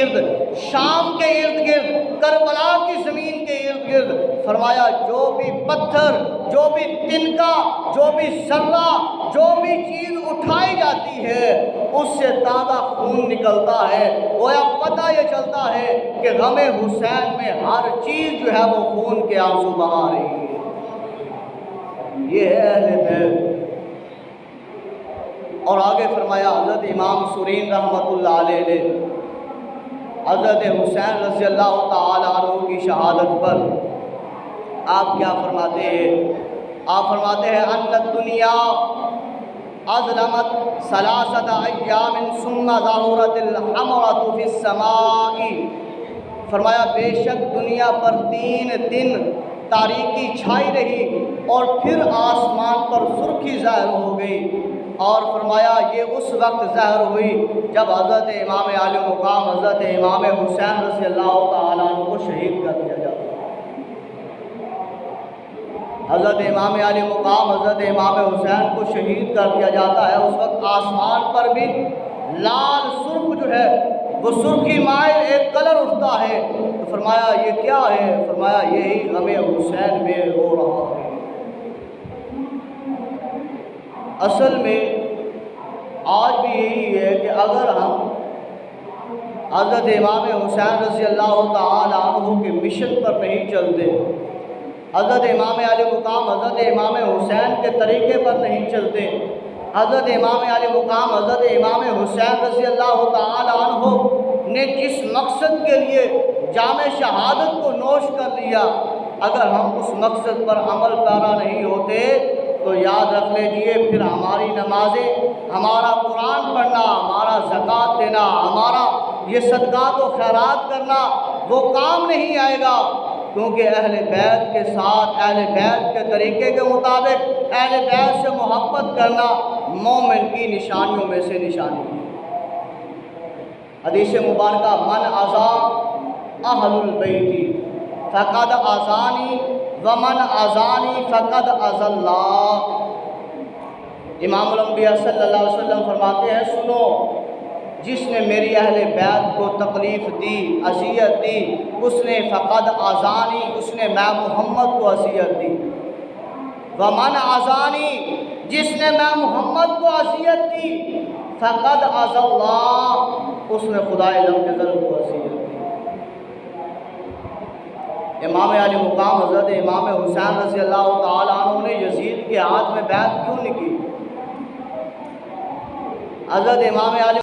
गिर्द, शाम के इर्द गिर्द, करबला की ज़मीन के इर्द गिर्द। फरमाया जो भी पत्थर, जो भी तिनका, जो भी सर्रा, जो भी चीज़ उठाई जाती है उससे ताज़ा खून निकलता है। गोया पता ये चलता है कि गमे हुसैन में हर चीज़ जो है वो खून के आंसू बहा रही है। ये है अहले बैत। और आगे फरमाया हज़रत इमाम सुरीन रहमतुल्लाह अलैह ने हज़रत हुसैन रज़ी अल्लाह तआला अन्हु की शहादत पर आप क्या फरमाते हैं? आप फरमाते हैं अन्ना दुनिया अज़लमत सलासत अय्यामिन सुम्मा ज़ाहुरतिल हमरतु फिस समाई। फरमाया बेशक दुनिया पर 3 दिन तारीकी छाई रही और फिर आसमान पर सुर्खी ज़ाहिर हो गई। और फरमाया ये उस वक्त ज़ाहिर हुई जब हज़रत इमाम आले मुक़ाम हज़रत इमाम हुसैन रज़ी अल्लाह तआला अन्हु को शहीद कर दिया जाता है। हज़रत इमाम आले मुक़ाम हज़रत इमाम हुसैन को शहीद कर दिया जाता है। उस वक्त आसमान पर भी लाल सुर्ख जो है वो सुर्खी माइल एक कलर उठता है। तो फरमाया ये क्या है? फरमाया यही गमे हुसैन में रो रहा है। असल में आज भी यही है कि अगर हम हज़रत इमाम हुसैन रज़ी अल्लाह तआला अन्हु के मिशन पर नहीं चलते, हज़रत इमाम आले मुक़ाम हज़रत इमाम हुसैन के तरीक़े पर नहीं चलते, हज़रत इमाम आले मुक़ाम हज़रत इमाम हुसैन रज़ी अल्लाह तआला अन्हु ने जिस मकसद के लिए जामे शहादत को नोश कर लिया, अगर हम उस मकसद पर अमल पैरा नहीं होते तो याद रख लीजिए फिर हमारी नमाजें, हमारा कुरान पढ़ना, हमारा ज़कात देना, हमारा ये सदक़ात व खैरात करना वो काम नहीं आएगा। क्योंकि अहले बैत के साथ, अहले बैत के तरीक़े के मुताबिक अहले बैत से मोहब्बत करना मोमिन की निशानियों में से निशानी है। हदीस मुबारका मन अज़ा अहलुल बैती फ़क़द अज़ानी वमन अज़ानी फ़क़द अज़ल्लाह। इमामुल अंबिया सल्लल्लाहु अलैहि वसल्लम फरमाते हैं सुनो, जिसने मेरी अहले बैत को तकलीफ़ दी, अज़ियत दी, उसने फ़क़द अज़ानी, उसने मैं मोहम्मद को अज़ियत दी। वमन अज़ानी, जिसने मैं मोहम्मद को अज़ियत दी, फ़क़द अज़ल्लाह, उसने खुदाए लम्ज़ल को अज़ियत दी। इमाम आले मुक़ाम हज़रत इमाम हुसैन रज़ी अल्लाह तआला अन्हु ने यज़ीद के हाथ में बैत क्यों नहीं की? हज़रत इमाम आले